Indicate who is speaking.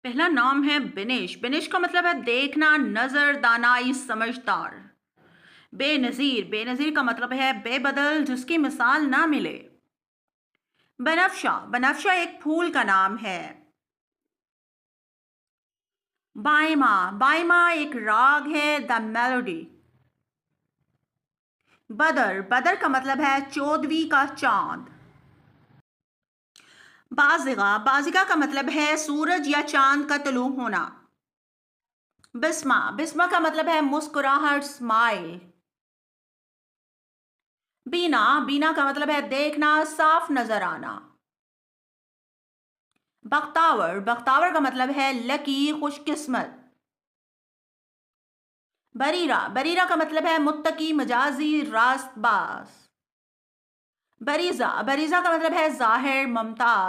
Speaker 1: पहला नाम है बिनिश। बिनिश का मतलब है देखना, नजर, दानाई, समझदार। बेनज़ीर। बेनज़ीर का मतलब है बेबदल, जिसकी मिसाल ना मिले। बनफशा। बनफशा एक फूल का नाम है। बाइमा। बाइमा एक राग है, द मेलोडी। बदर। बदर का मतलब है चौदहवीं का चांद। बाज़िगा। बाज़िगा का मतलब है सूरज या चांद का तुलू होना। बिस्मा। बिस्मा का मतलब है मुस्कुराहट, स्माइल। बीना। बीना का मतलब है देखना, साफ नजर आना। बख्तावर। बख्तावर का मतलब है लकी, खुशकिस्मत। बरीरा। बरीरा का मतलब है मुत्तकी, मजाजी, रास्तबाज। बरीजा। बरीजा का मतलब है जाहिर, मुमताज।